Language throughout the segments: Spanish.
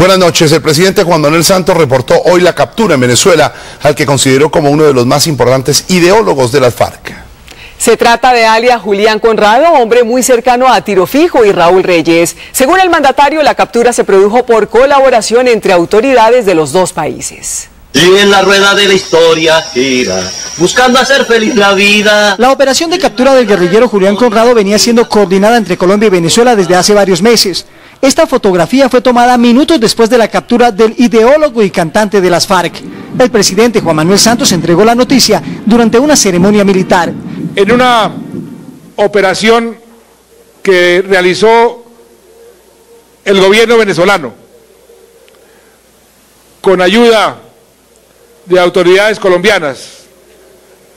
Buenas noches. El presidente Juan Manuel Santos reportó hoy la captura en Venezuela al que consideró como uno de los más importantes ideólogos de las FARC. Se trata de alias Julián Conrado, hombre muy cercano a Tiro Fijo y Raúl Reyes. Según el mandatario, la captura se produjo por colaboración entre autoridades de los dos países. Y en la rueda de la historia gira, buscando hacer feliz la vida. La operación de captura del guerrillero Julián Conrado venía siendo coordinada entre Colombia y Venezuela desde hace varios meses. Esta fotografía fue tomada minutos después de la captura del ideólogo y cantante de las FARC. El presidente Juan Manuel Santos entregó la noticia durante una ceremonia militar. En una operación que realizó el gobierno venezolano, con ayuda de autoridades colombianas,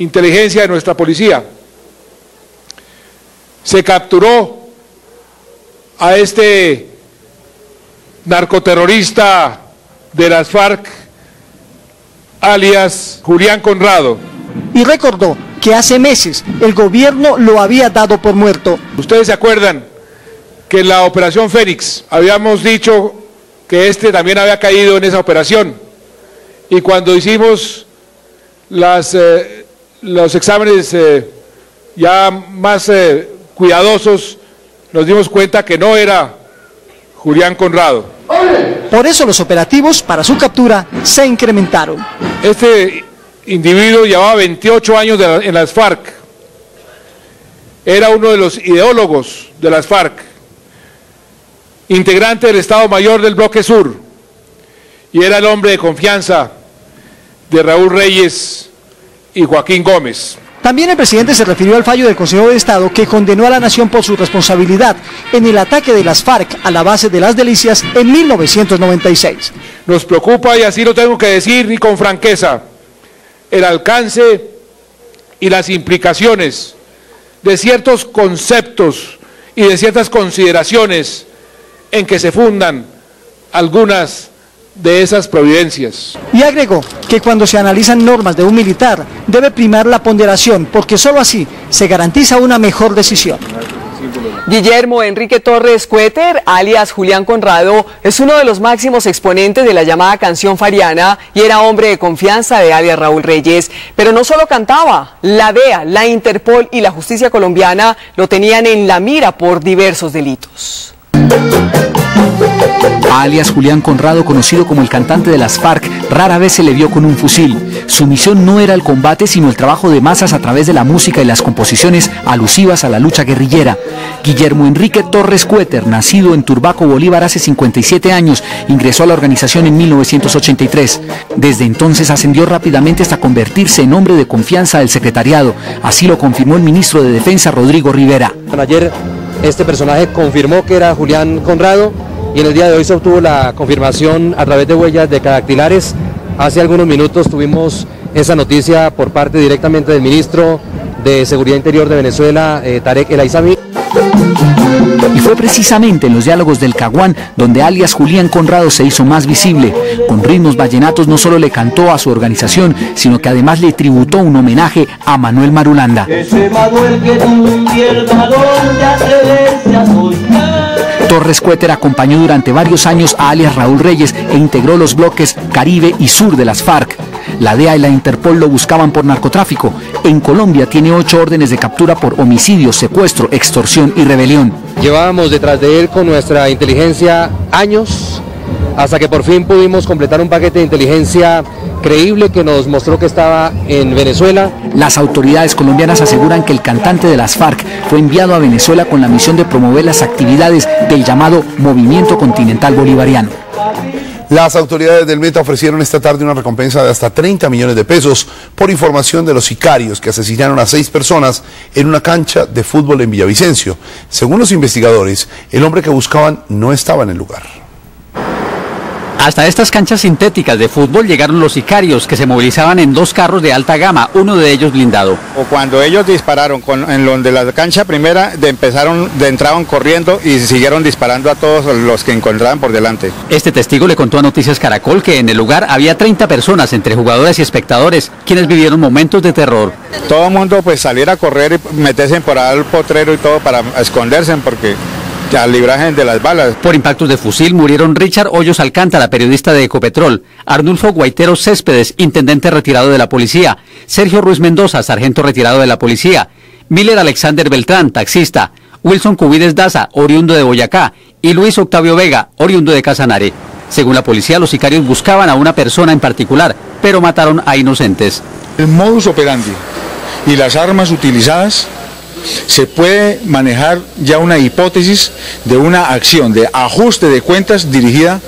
inteligencia de nuestra policía, se capturó a este narcoterrorista de las FARC, alias Julián Conrado. Y recordó que hace meses el gobierno lo había dado por muerto. Ustedes se acuerdan que en la operación Fénix habíamos dicho que este también había caído en esa operación, y cuando hicimos los exámenes ya más cuidadosos, nos dimos cuenta que no era Julián Conrado. Por eso los operativos para su captura se incrementaron. Este individuo llevaba 28 años en las FARC, era uno de los ideólogos de las FARC, integrante del Estado Mayor del Bloque Sur, y era el hombre de confianza de Raúl Reyes y Joaquín Gómez. También el presidente se refirió al fallo del Consejo de Estado que condenó a la nación por su responsabilidad en el ataque de las FARC a la base de Las Delicias en 1996. Nos preocupa, y así lo tengo que decir y con franqueza, el alcance y las implicaciones de ciertos conceptos y de ciertas consideraciones en que se fundan algunas de esas providencias. Y agregó que cuando se analizan normas de un militar debe primar la ponderación, porque solo así se garantiza una mejor decisión. Guillermo Enrique Torres Cuéter, alias Julián Conrado, es uno de los máximos exponentes de la llamada canción fariana y era hombre de confianza de alias Raúl Reyes. Pero no solo cantaba, la DEA, la Interpol y la justicia colombiana lo tenían en la mira por diversos delitos. Alias Julián Conrado, conocido como el cantante de las FARC, rara vez se le vio con un fusil. Su misión no era el combate, sino el trabajo de masas a través de la música y las composiciones alusivas a la lucha guerrillera. Guillermo Enrique Torres Cuéter, nacido en Turbaco, Bolívar, hace 57 años, ingresó a la organización en 1983. Desde entonces ascendió rápidamente hasta convertirse en hombre de confianza del secretariado. Así lo confirmó el ministro de Defensa, Rodrigo Rivera. Ayer este personaje confirmó que era Julián Conrado, y en el día de hoy se obtuvo la confirmación a través de huellas dactilares. Hace algunos minutos tuvimos esa noticia por parte directamente del ministro de Seguridad Interior de Venezuela, Tarek El Aizami. Y fue precisamente en los diálogos del Caguán donde alias Julián Conrado se hizo más visible. Con ritmos vallenatos no solo le cantó a su organización, sino que además le tributó un homenaje a Manuel Marulanda. Ese Manuel que no pierda donde atreverse a soñar. Torres Cuéter acompañó durante varios años a alias Raúl Reyes e integró los bloques Caribe y Sur de las FARC. La DEA y la Interpol lo buscaban por narcotráfico. En Colombia tiene 8 órdenes de captura por homicidio, secuestro, extorsión y rebelión. Llevábamos detrás de él con nuestra inteligencia años, hasta que por fin pudimos completar un paquete de inteligencia creíble que nos mostró que estaba en Venezuela. Las autoridades colombianas aseguran que el cantante de las FARC fue enviado a Venezuela con la misión de promover las actividades del llamado Movimiento Continental Bolivariano. Las autoridades del Meta ofrecieron esta tarde una recompensa de hasta 30 millones de pesos por información de los sicarios que asesinaron a 6 personas en una cancha de fútbol en Villavicencio. Según los investigadores, el hombre que buscaban no estaba en el lugar. Hasta estas canchas sintéticas de fútbol llegaron los sicarios, que se movilizaban en 2 carros de alta gama, uno de ellos blindado. Cuando ellos dispararon en donde la cancha primera, entraban corriendo y siguieron disparando a todos los que encontraban por delante. Este testigo le contó a Noticias Caracol que en el lugar había 30 personas, entre jugadores y espectadores, quienes vivieron momentos de terror. Todo el mundo pues salir a correr y meterse por ahí al potrero y todo para esconderse, porque al libraje de las balas. Por impactos de fusil murieron Richard Hoyos Alcántara, periodista de Ecopetrol, Arnulfo Guaitero Céspedes, intendente retirado de la policía, Sergio Ruiz Mendoza, sargento retirado de la policía, Miller Alexander Beltrán, taxista, Wilson Cubides Daza, oriundo de Boyacá, y Luis Octavio Vega, oriundo de Casanare. Según la policía, los sicarios buscaban a una persona en particular, pero mataron a inocentes. El modus operandi y las armas utilizadas, se puede manejar ya una hipótesis de una acción de ajuste de cuentas dirigida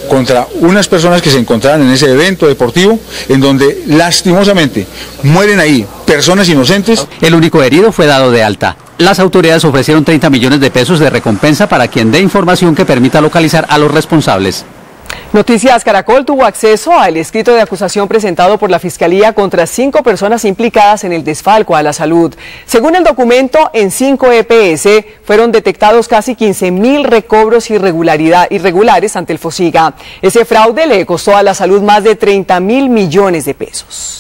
contra unas personas que se encontraban en ese evento deportivo, en donde lastimosamente mueren ahí personas inocentes. El único herido fue dado de alta. Las autoridades ofrecieron 30 millones de pesos de recompensa para quien dé información que permita localizar a los responsables. Noticias Caracol tuvo acceso al escrito de acusación presentado por la Fiscalía contra 5 personas implicadas en el desfalco a la salud. Según el documento, en 5 EPS fueron detectados casi 15.000 recobros irregulares ante el FOSIGA. Ese fraude le costó a la salud más de 30.000 millones de pesos.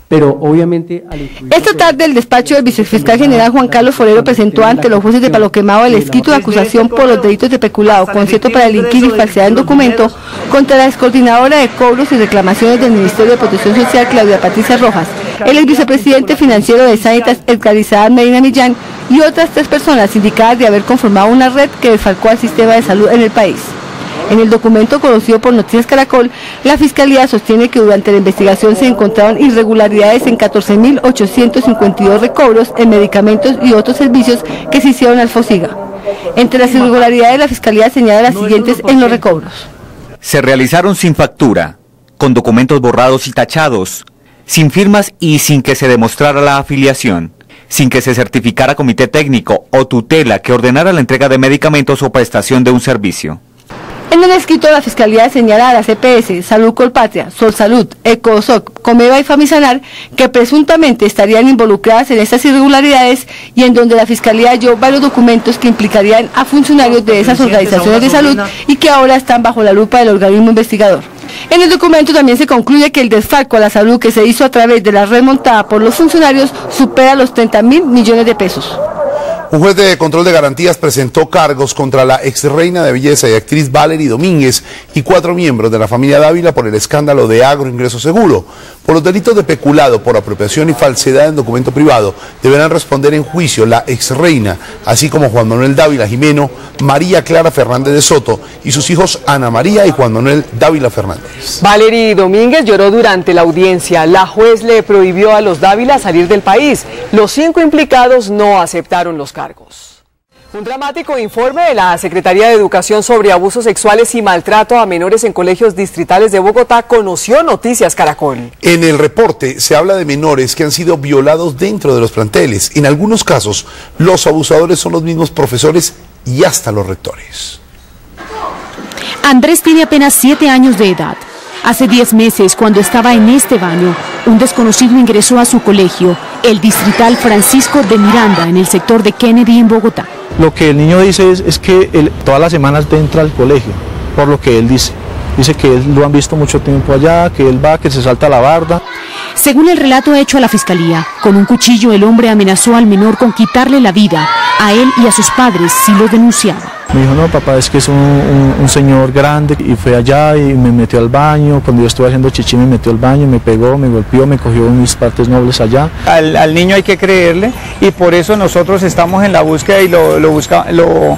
Pero obviamente... Esta tarde el despacho del vicefiscal general Juan Carlos Forero presentó ante los jueces de Palo Quemado el escrito de acusación por los delitos de peculado, concierto para delinquir y falsedad en documento contra la excoordinadora de cobros y reclamaciones del Ministerio de Protección Social, Claudia Patricia Rojas, el ex vicepresidente financiero de Sanitas, Edgar Isaac Medina Millán, y otras 3 personas indicadas de haber conformado una red que desfalcó al sistema de salud en el país. En el documento conocido por Noticias Caracol, la Fiscalía sostiene que durante la investigación se encontraron irregularidades en 14.852 recobros en medicamentos y otros servicios que se hicieron al FOSIGA. Entre las irregularidades, la Fiscalía señala las siguientes en los recobros. Se realizaron sin factura, con documentos borrados y tachados, sin firmas y sin que se demostrara la afiliación, sin que se certificara comité técnico o tutela que ordenara la entrega de medicamentos o prestación de un servicio. En el escrito, la Fiscalía señala a las EPS, Salud Colpatria, Sol Salud, Ecosoc, Comeva y Famisanar, que presuntamente estarían involucradas en estas irregularidades y en donde la Fiscalía halló varios documentos que implicarían a funcionarios de esas organizaciones de salud y que ahora están bajo la lupa del organismo investigador. En el documento también se concluye que el desfalco a la salud que se hizo a través de la red montada por los funcionarios supera los 30.000 millones de pesos. Un juez de control de garantías presentó cargos contra la ex reina de belleza y actriz Valery Domínguez y 4 miembros de la familia Dávila por el escándalo de Agroingreso Seguro. Por los delitos de peculado, por apropiación y falsedad en documento privado, deberán responder en juicio la ex reina, así como Juan Manuel Dávila Jimeno, María Clara Fernández de Soto y sus hijos Ana María y Juan Manuel Dávila Fernández. Valery Domínguez lloró durante la audiencia. La juez le prohibió a los Dávila salir del país. Los 5 implicados no aceptaron los cargos. Un dramático informe de la Secretaría de Educación sobre abusos sexuales y maltrato a menores en colegios distritales de Bogotá conoció Noticias Caracol. En el reporte se habla de menores que han sido violados dentro de los planteles. En algunos casos, los abusadores son los mismos profesores y hasta los rectores. Andrés tiene apenas 7 años de edad. Hace 10 meses, cuando estaba en este baño, un desconocido ingresó a su colegio, el distrital Francisco de Miranda, en el sector de Kennedy, en Bogotá. Lo que el niño dice es que él todas las semanas entra al colegio, por lo que él dice. Dice que él lo han visto mucho tiempo allá, que él va, que se salta la barda. Según el relato hecho a la fiscalía, con un cuchillo el hombre amenazó al menor con quitarle la vida a él y a sus padres si lo denunciaba. Me dijo, no, papá, es que es un señor grande, y fue allá y me metió al baño. Cuando yo estuve haciendo chichi me metió al baño, me pegó, me golpeó, me cogió mis partes nobles allá. Al niño hay que creerle y por eso nosotros estamos en la búsqueda y lo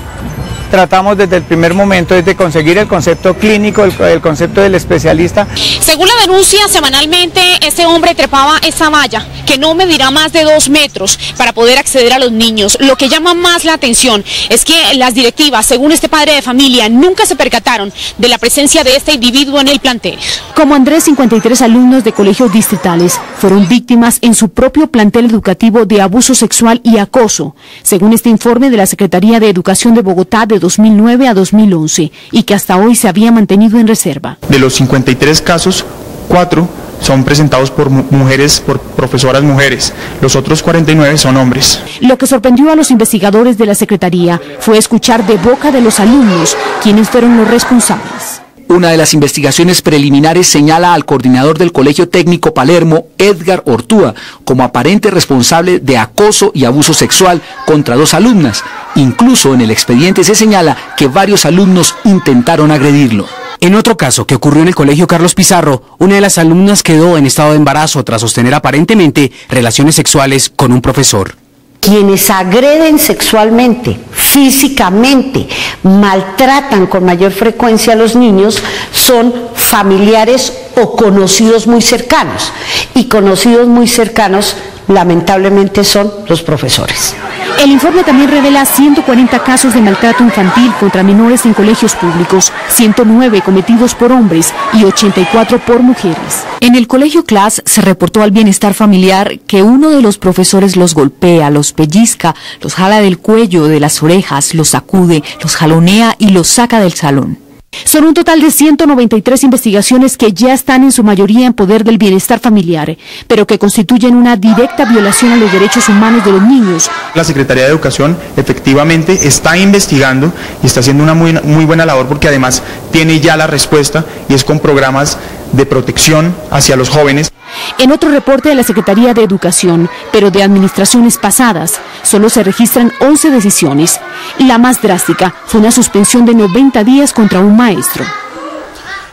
tratamos desde el primer momento, desde conseguir el concepto clínico, el concepto del especialista. Según la denuncia, semanalmente este hombre trepaba esa valla, que no medirá más de 2 metros, para poder acceder a los niños. Lo que llama más la atención es que las directivas, según este padre de familia, nunca se percataron de la presencia de este individuo en el plantel. Como Andrés, 53 alumnos de colegios distritales fueron víctimas en su propio plantel educativo de abuso sexual y acoso, según este informe de la Secretaría de Educación de Bogotá de 2009 a 2011, y que hasta hoy se había mantenido en reserva. De los 53 casos, 4 son presentados por mujeres, por profesoras mujeres. Los otros 49 son hombres. Lo que sorprendió a los investigadores de la Secretaría fue escuchar de boca de los alumnos quiénes fueron los responsables. Una de las investigaciones preliminares señala al coordinador del Colegio Técnico Palermo, Edgar Ortúa, como aparente responsable de acoso y abuso sexual contra 2 alumnas. Incluso en el expediente se señala que varios alumnos intentaron agredirlo. En otro caso que ocurrió en el Colegio Carlos Pizarro, una de las alumnas quedó en estado de embarazo tras sostener aparentemente relaciones sexuales con un profesor. Quienes agreden sexualmente, físicamente, maltratan con mayor frecuencia a los niños son familiares o conocidos muy cercanos. Y conocidos muy cercanos, lamentablemente, son los profesores. El informe también revela 140 casos de maltrato infantil contra menores en colegios públicos, 109 cometidos por hombres y 84 por mujeres. En el colegio CLAS se reportó al bienestar familiar que uno de los profesores los golpea, los pellizca, los jala del cuello, de las orejas, los sacude, los jalonea y los saca del salón. Son un total de 193 investigaciones que ya están en su mayoría en poder del bienestar familiar, pero que constituyen una directa violación a los derechos humanos de los niños. La Secretaría de Educación efectivamente está investigando y está haciendo una muy buena labor porque además tiene ya la respuesta y es con programas de protección hacia los jóvenes. En otro reporte de la Secretaría de Educación, pero de administraciones pasadas, solo se registran 11 decisiones. La más drástica fue una suspensión de 90 días contra un maestro.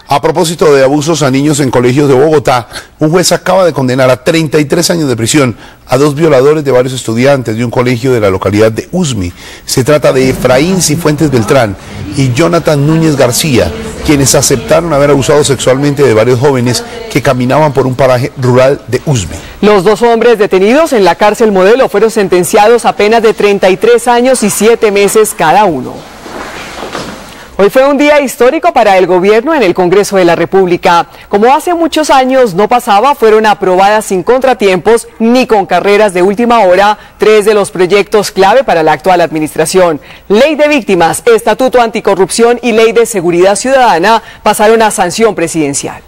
A propósito de abusos a niños en colegios de Bogotá, un juez acaba de condenar a 33 años de prisión a 2 violadores de varios estudiantes de un colegio de la localidad de Usme. Se trata de Efraín Cifuentes Beltrán y Jonathan Núñez García, quienes aceptaron haber abusado sexualmente de varios jóvenes que caminaban por un paraje rural de Usme. Los 2 hombres detenidos en la cárcel Modelo fueron sentenciados a penas de 33 años y 7 meses cada uno. Hoy fue un día histórico para el gobierno en el Congreso de la República. Como hace muchos años no pasaba, fueron aprobadas sin contratiempos ni con carreras de última hora 3 de los proyectos clave para la actual administración. Ley de Víctimas, Estatuto Anticorrupción y Ley de Seguridad Ciudadana pasaron a sanción presidencial.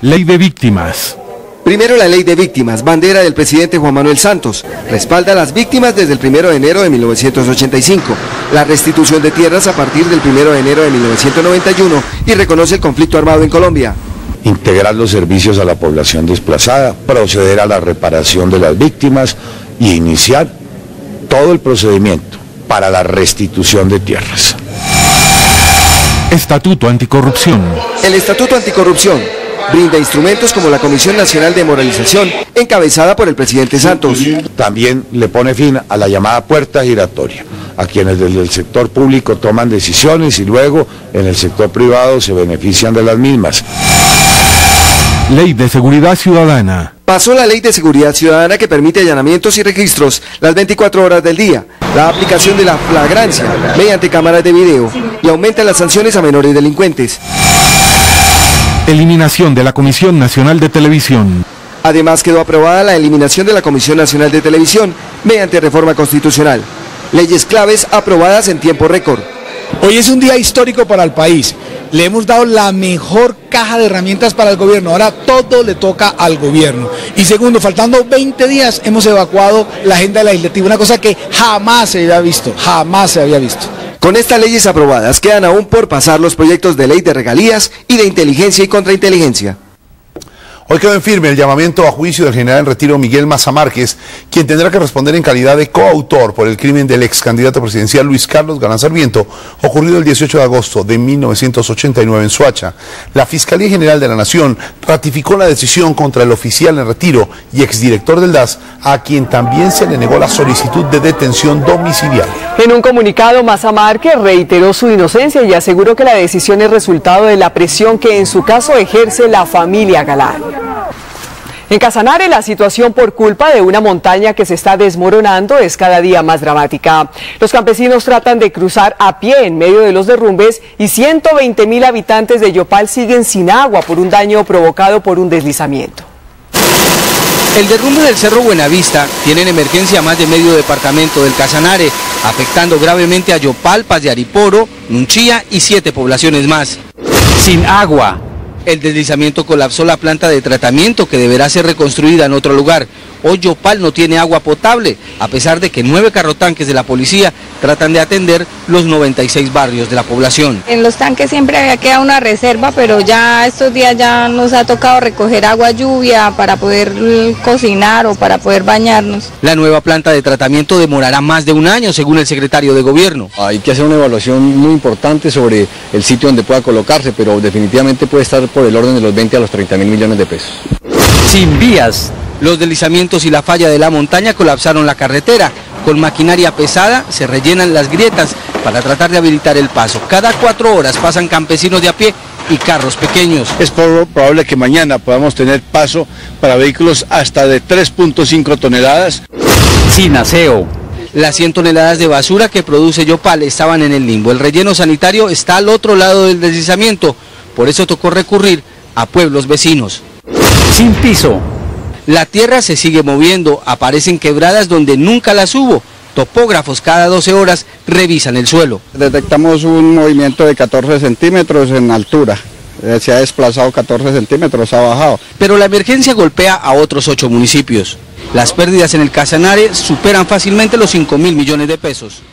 Ley de Víctimas. Primero, la Ley de Víctimas, bandera del presidente Juan Manuel Santos, respalda a las víctimas desde el 1 de enero de 1985, la restitución de tierras a partir del 1 de enero de 1991 y reconoce el conflicto armado en Colombia. Integrar los servicios a la población desplazada, proceder a la reparación de las víctimas y iniciar todo el procedimiento para la restitución de tierras. Estatuto Anticorrupción. El Estatuto Anticorrupción brinda instrumentos como la Comisión Nacional de Moralización, encabezada por el presidente Santos. También le pone fin a la llamada puerta giratoria, a quienes desde el sector público toman decisiones y luego en el sector privado se benefician de las mismas. Ley de Seguridad Ciudadana. Pasó la Ley de Seguridad Ciudadana que permite allanamientos y registros las 24 horas del día, la aplicación de la flagrancia mediante cámaras de video y aumenta las sanciones a menores delincuentes. Eliminación de la Comisión Nacional de Televisión. Además quedó aprobada la eliminación de la Comisión Nacional de Televisión mediante reforma constitucional. Leyes claves aprobadas en tiempo récord. Hoy es un día histórico para el país. Le hemos dado la mejor caja de herramientas para el gobierno. Ahora todo le toca al gobierno. Y segundo, faltando 20 días hemos evacuado la agenda legislativa, una cosa que jamás se había visto, jamás se había visto. Con estas leyes aprobadas quedan aún por pasar los proyectos de ley de regalías y de inteligencia y contrainteligencia. Hoy quedó en firme el llamamiento a juicio del general en retiro Miguel Maza Márquez, quien tendrá que responder en calidad de coautor por el crimen del ex candidato presidencial Luis Carlos Galán Sarmiento, ocurrido el 18 de agosto de 1989 en Soacha. La Fiscalía General de la Nación ratificó la decisión contra el oficial en retiro y exdirector del DAS, a quien también se le negó la solicitud de detención domiciliaria. En un comunicado, Maza Márquez reiteró su inocencia y aseguró que la decisión es resultado de la presión que en su caso ejerce la familia Galán. En Casanare, la situación por culpa de una montaña que se está desmoronando es cada día más dramática. Los campesinos tratan de cruzar a pie en medio de los derrumbes y 120.000 habitantes de Yopal siguen sin agua por un daño provocado por un deslizamiento. El derrumbe del Cerro Buenavista tiene en emergencia más de medio departamento del Casanare, afectando gravemente a Yopal, Paz de Ariporo, Nunchía y 7 poblaciones más. Sin agua. El deslizamiento colapsó la planta de tratamiento que deberá ser reconstruida en otro lugar. Hoy Yopal no tiene agua potable, a pesar de que 9 carrotanques de la policía tratan de atender los 96 barrios de la población. En los tanques siempre había quedado una reserva, pero ya estos días ya nos ha tocado recoger agua lluvia para poder cocinar o para poder bañarnos. La nueva planta de tratamiento demorará más de un año, según el secretario de Gobierno. Hay que hacer una evaluación muy importante sobre el sitio donde pueda colocarse, pero definitivamente puede estar por el orden de los 20 a los 30.000 millones de pesos. Sin vías. Los deslizamientos y la falla de la montaña colapsaron la carretera. Con maquinaria pesada se rellenan las grietas para tratar de habilitar el paso. Cada 4 horas pasan campesinos de a pie y carros pequeños. Es probable que mañana podamos tener paso para vehículos hasta de 3.5 toneladas. Sin aseo. Las 100 toneladas de basura que produce Yopal estaban en el limbo. El relleno sanitario está al otro lado del deslizamiento. Por eso tocó recurrir a pueblos vecinos. Sin piso. La tierra se sigue moviendo, aparecen quebradas donde nunca las hubo. Topógrafos cada 12 horas revisan el suelo. Detectamos un movimiento de 14 centímetros en altura. Se ha desplazado 14 centímetros, ha bajado. Pero la emergencia golpea a otros 8 municipios. Las pérdidas en el Casanare superan fácilmente los 5.000 millones de pesos.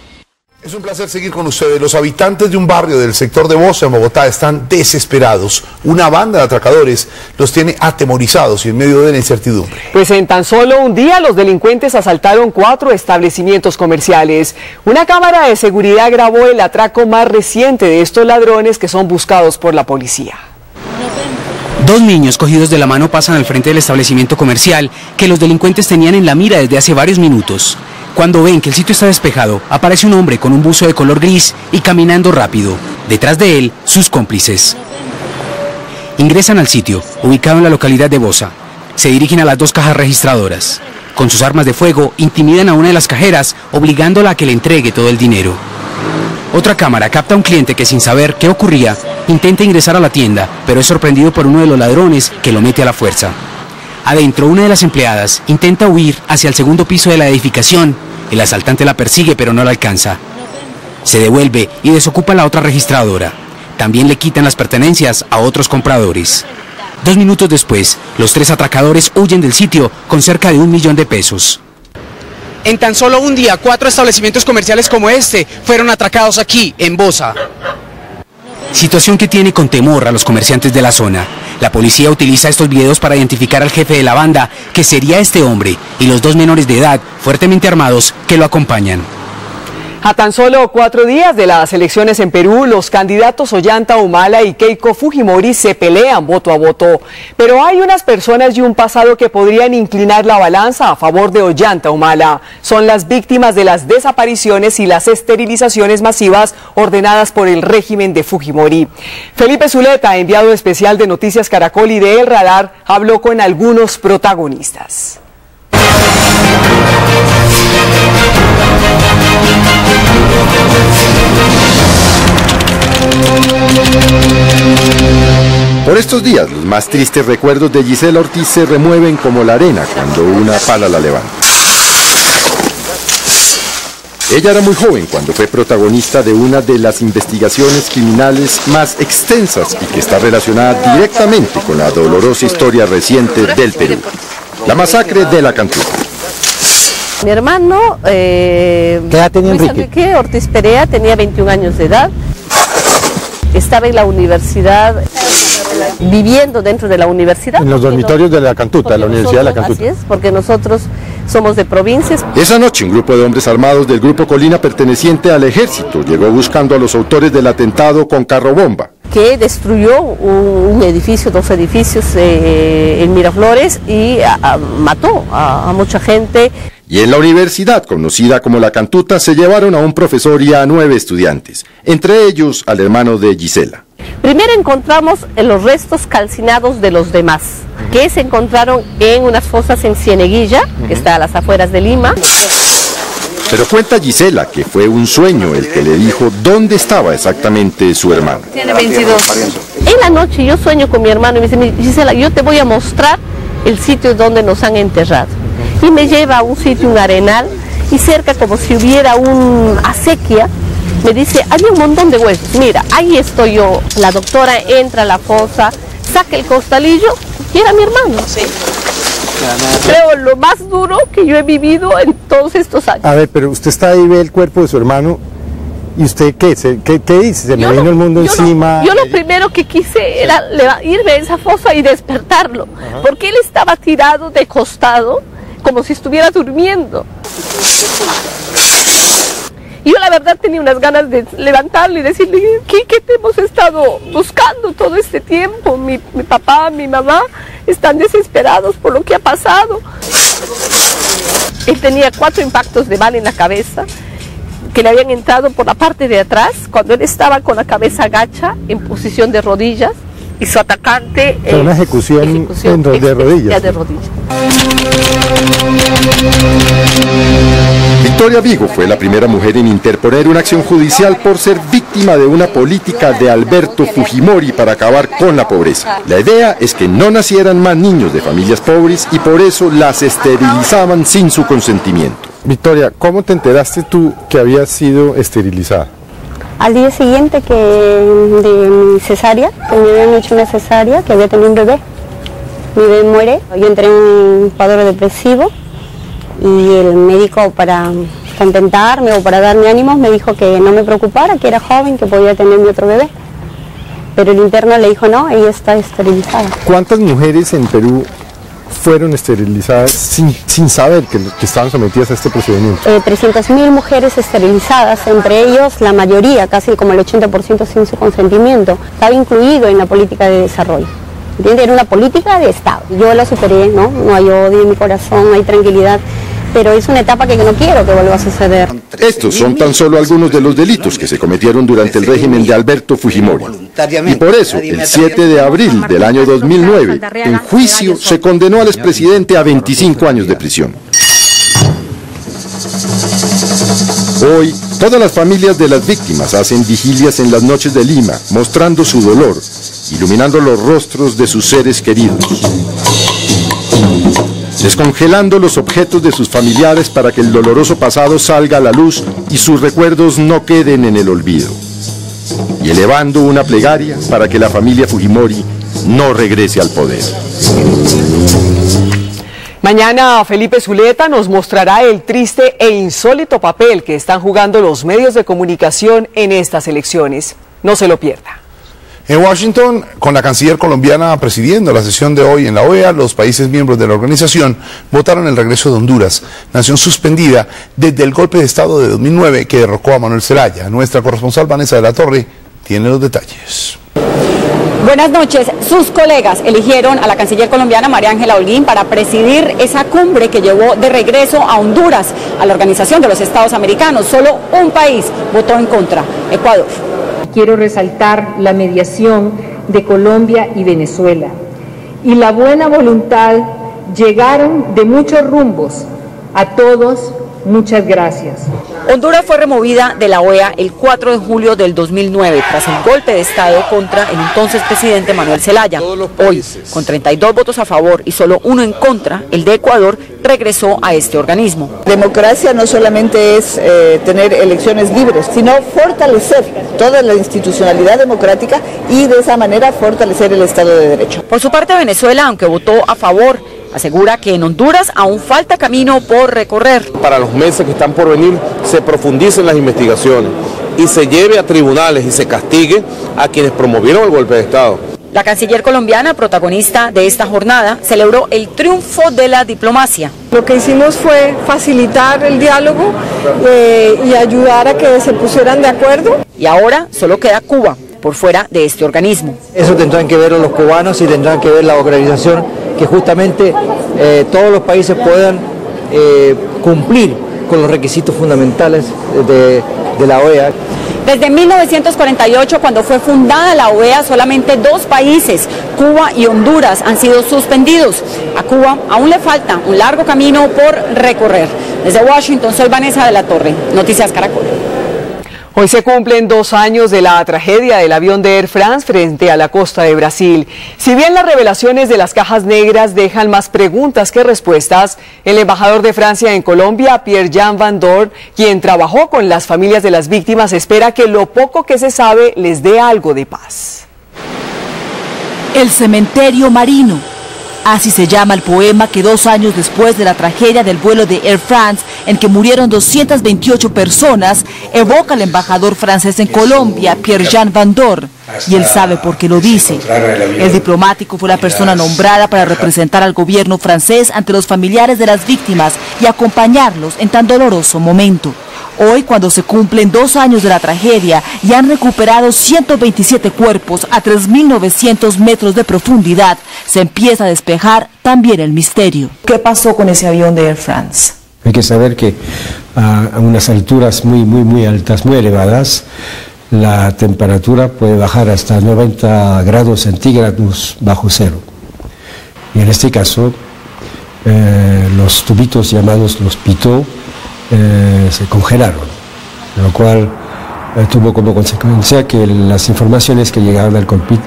Es un placer seguir con ustedes. Los habitantes de un barrio del sector de Bosa, en Bogotá, están desesperados. Una banda de atracadores los tiene atemorizados y en medio de la incertidumbre. Pues en tan solo un día los delincuentes asaltaron 4 establecimientos comerciales. Una cámara de seguridad grabó el atraco más reciente de estos ladrones que son buscados por la policía. 2 niños cogidos de la mano pasan al frente del establecimiento comercial que los delincuentes tenían en la mira desde hace varios minutos. Cuando ven que el sitio está despejado, aparece un hombre con un buzo de color gris y caminando rápido. Detrás de él, sus cómplices. Ingresan al sitio, ubicado en la localidad de Bosa. Se dirigen a las 2 cajas registradoras. Con sus armas de fuego, intimidan a una de las cajeras, obligándola a que le entregue todo el dinero. Otra cámara capta a un cliente que, sin saber qué ocurría, intenta ingresar a la tienda, pero es sorprendido por uno de los ladrones que lo mete a la fuerza. Adentro, una de las empleadas intenta huir hacia el segundo piso de la edificación. El asaltante la persigue, pero no la alcanza. Se devuelve y desocupa la otra registradora. También le quitan las pertenencias a otros compradores. 2 minutos después, los 3 atracadores huyen del sitio con cerca de 1 millón de pesos. En tan solo un día, 4 establecimientos comerciales como este fueron atracados aquí, en Bosa. Situación que tiene con temor a los comerciantes de la zona. La policía utiliza estos videos para identificar al jefe de la banda, que sería este hombre, y los 2 menores de edad, fuertemente armados, que lo acompañan. A tan solo 4 días de las elecciones en Perú, los candidatos Ollanta Humala y Keiko Fujimori se pelean voto a voto. Pero hay unas personas y un pasado que podrían inclinar la balanza a favor de Ollanta Humala. Son las víctimas de las desapariciones y las esterilizaciones masivas ordenadas por el régimen de Fujimori. Felipe Zuleta, enviado especial de Noticias Caracol y de El Radar, habló con algunos protagonistas. Por estos días, los más tristes recuerdos de Gisela Ortiz se remueven como la arena cuando una pala la levanta. Ella era muy joven cuando fue protagonista de una de las investigaciones criminales más extensas y que está relacionada directamente con la dolorosa historia reciente del Perú, la masacre de la Cantuta. Mi hermano, ¿qué edad tenía Enrique Ortiz Perea, tenía 21 años de edad. Estaba en la universidad, viviendo dentro de la universidad. En los dormitorios de la Cantuta, de la Universidad de la Cantuta. Así es, porque nosotros somos de provincias. Esa noche, un grupo de hombres armados del Grupo Colina perteneciente al ejército llegó buscando a los autores del atentado con carro bomba. Que destruyó un edificio, 2 edificios en Miraflores y mató a mucha gente. Y en la universidad, conocida como La Cantuta, se llevaron a un profesor y a 9 estudiantes, entre ellos al hermano de Gisela. Primero encontramos los restos calcinados de los demás, que se encontraron en unas fosas en Cieneguilla, que está a las afueras de Lima. Pero cuenta Gisela que fue un sueño el que le dijo dónde estaba exactamente su hermano. Tiene 22. En la noche yo sueño con mi hermano y me dice, Gisela, yo te voy a mostrar el sitio donde nos han enterrado. Y me lleva a un sitio, un arenal, y cerca, como si hubiera una acequia, me dice, hay un montón de huesos. Mira, ahí estoy yo. La doctora entra a la fosa, saca el costalillo y era mi hermano. Sí. Creo lo más duro que yo he vivido en todos estos años. A ver, pero usted está ahí, ve el cuerpo de su hermano, ¿y usted qué dice? ¿Se me vino el mundo encima? Yo lo primero que quise era irme a esa fosa y despertarlo, porque él estaba tirado de costado, como si estuviera durmiendo. Y yo la verdad tenía unas ganas de levantarle y decirle, ¿qué te hemos estado buscando todo este tiempo? Mi papá, mi mamá están desesperados por lo que ha pasado. Él tenía 4 impactos de bala en la cabeza, que le habían entrado por la parte de atrás, cuando él estaba con la cabeza agacha, en posición de rodillas, y su atacante... Una ejecución de rodillas. De rodillas. Victoria Vigo fue la primera mujer en interponer una acción judicial por ser víctima de una política de Alberto Fujimori para acabar con la pobreza. La idea es que no nacieran más niños de familias pobres y por eso las esterilizaban sin su consentimiento. Victoria, ¿cómo te enteraste tú que habías sido esterilizada? Al día siguiente de mi cesárea, que me habían hecho una cesárea, que había tenido un bebé. Mi bebé muere, yo entré en un cuadro depresivo y el médico, para contentarme o para darme ánimos, me dijo que no me preocupara, que era joven, que podía tener mi otro bebé. Pero el interno le dijo, no, ella está esterilizada. ¿Cuántas mujeres en Perú fueron esterilizadas sin saber que estaban sometidas a este procedimiento? 300.000 mujeres esterilizadas, entre ellos la mayoría, casi como el 80% sin su consentimiento. Estaba incluido en la política de desarrollo. ¿Entiendes? Era una política de Estado. Yo la superé, ¿no? No hay odio en mi corazón, no hay tranquilidad. Pero es una etapa que no quiero que vuelva a suceder. Estos son tan solo algunos de los delitos que se cometieron durante el régimen de Alberto Fujimori. Y por eso, el 7 de abril del año 2009, en juicio, se condenó al expresidente a 25 años de prisión. Hoy, todas las familias de las víctimas hacen vigilias en las noches de Lima, mostrando su dolor, iluminando los rostros de sus seres queridos, descongelando los objetos de sus familiares para que el doloroso pasado salga a la luz y sus recuerdos no queden en el olvido, y elevando una plegaria para que la familia Fujimori no regrese al poder. Mañana Felipe Zuleta nos mostrará el triste e insólito papel que están jugando los medios de comunicación en estas elecciones. No se lo pierda. En Washington, con la canciller colombiana presidiendo la sesión de hoy en la OEA, los países miembros de la organización votaron el regreso de Honduras, nación suspendida desde el golpe de Estado de 2009 que derrocó a Manuel Zelaya. Nuestra corresponsal Vanessa de la Torre tiene los detalles. Buenas noches. Sus colegas eligieron a la canciller colombiana María Ángela Holguín para presidir esa cumbre que llevó de regreso a Honduras a la Organización de los Estados Americanos. Solo un país votó en contra, Ecuador. Quiero resaltar la mediación de Colombia y Venezuela y la buena voluntad. Llegaron de muchos rumbos. A todos, muchas gracias. Honduras fue removida de la OEA el 4 de julio del 2009 tras el golpe de Estado contra el entonces presidente Manuel Zelaya. Hoy, con 32 votos a favor y solo 1 en contra, el de Ecuador regresó a este organismo. Democracia no solamente es tener elecciones libres, sino fortalecer toda la institucionalidad democrática y de esa manera fortalecer el Estado de Derecho. Por su parte, Venezuela, aunque votó a favor, asegura que en Honduras aún falta camino por recorrer. Para los meses que están por venir se profundicen las investigaciones y se lleve a tribunales y se castigue a quienes promovieron el golpe de Estado. La canciller colombiana, protagonista de esta jornada, celebró el triunfo de la diplomacia. Lo que hicimos fue facilitar el diálogo y ayudar a que se pusieran de acuerdo. Y ahora solo queda Cuba por fuera de este organismo. Eso tendrán que ver los cubanos y tendrán que ver la organización, que justamente todos los países puedan cumplir con los requisitos fundamentales de la OEA. Desde 1948, cuando fue fundada la OEA, solamente 2 países, Cuba y Honduras, han sido suspendidos. A Cuba aún le falta un largo camino por recorrer. Desde Washington, soy Vanessa de la Torre, Noticias Caracol. Hoy se cumplen 2 años de la tragedia del avión de Air France frente a la costa de Brasil. Si bien las revelaciones de las cajas negras dejan más preguntas que respuestas, el embajador de Francia en Colombia, Pierre-Jean Van Dorn, quien trabajó con las familias de las víctimas, espera que lo poco que se sabe les dé algo de paz. El cementerio marino. Así se llama el poema que 2 años después de la tragedia del vuelo de Air France, en que murieron 228 personas, evoca el embajador francés en Colombia, Pierre-Jean Van Dor. Y él sabe por qué lo dice. El diplomático fue la persona nombrada para representar al gobierno francés ante los familiares de las víctimas y acompañarlos en tan doloroso momento. Hoy, cuando se cumplen 2 años de la tragedia y han recuperado 127 cuerpos a 3.900 metros de profundidad, se empieza a despejar también el misterio. ¿Qué pasó con ese avión de Air France? Hay que saber que a unas alturas muy altas, muy elevadas, la temperatura puede bajar hasta 90 grados centígrados bajo cero. Y en este caso, los tubitos llamados los pitot se congelaron, lo cual tuvo como consecuencia que las informaciones que llegaban al cockpit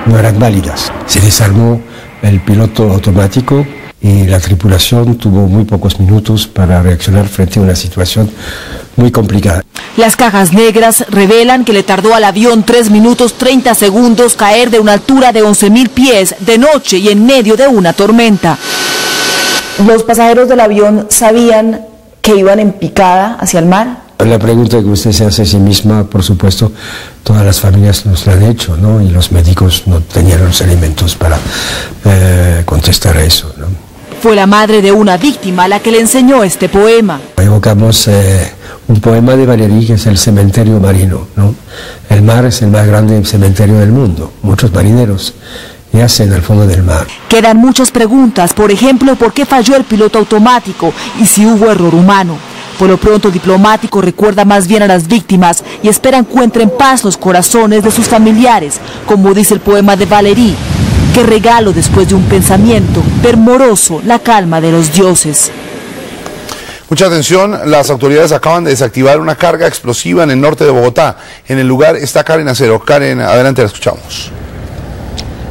no eran válidas. Se desarmó el piloto automático y la tripulación tuvo muy pocos minutos para reaccionar frente a una situación muy complicada. Las cajas negras revelan que le tardó al avión 3 minutos 30 segundos caer de una altura de 11.000 pies de noche y en medio de una tormenta. ¿Los pasajeros del avión sabían que iban en picada hacia el mar? La pregunta que usted se hace a sí misma, por supuesto, todas las familias nos la han hecho, ¿no? Y los médicos no tenían los elementos para contestar a eso, ¿no? Fue la madre de una víctima la que le enseñó este poema. Evocamos un poema de Valéry, que es el cementerio marino, ¿no? El mar es el más grande cementerio del mundo. Muchos marineros yacen al fondo del mar. Quedan muchas preguntas, por ejemplo, ¿por qué falló el piloto automático y si hubo error humano? Por lo pronto, el diplomático recuerda más bien a las víctimas y espera encuentren paz los corazones de sus familiares, como dice el poema de Valéry. Qué regalo después de un pensamiento, ver moroso la calma de los dioses. Mucha atención, las autoridades acaban de desactivar una carga explosiva en el norte de Bogotá. En el lugar está Karen Acero. Karen, adelante, la escuchamos.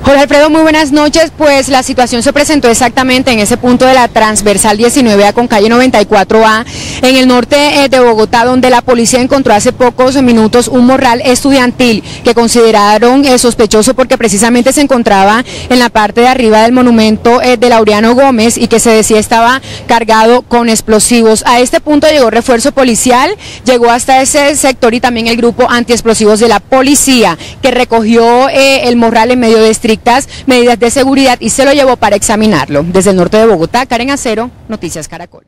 Jorge Alfredo, muy buenas noches. Pues la situación se presentó exactamente en ese punto de la transversal 19A con calle 94A en el norte de Bogotá, donde la policía encontró hace pocos minutos un morral estudiantil que consideraron sospechoso porque precisamente se encontraba en la parte de arriba del monumento de Laureano Gómez y que se decía estaba cargado con explosivos. A este punto llegó refuerzo policial, llegó hasta ese sector y también el grupo antiexplosivos de la policía que recogió el morral en medio de estrictas medidas de seguridad y se lo llevó para examinarlo. Desde el norte de Bogotá, Karen Acero, Noticias Caracol.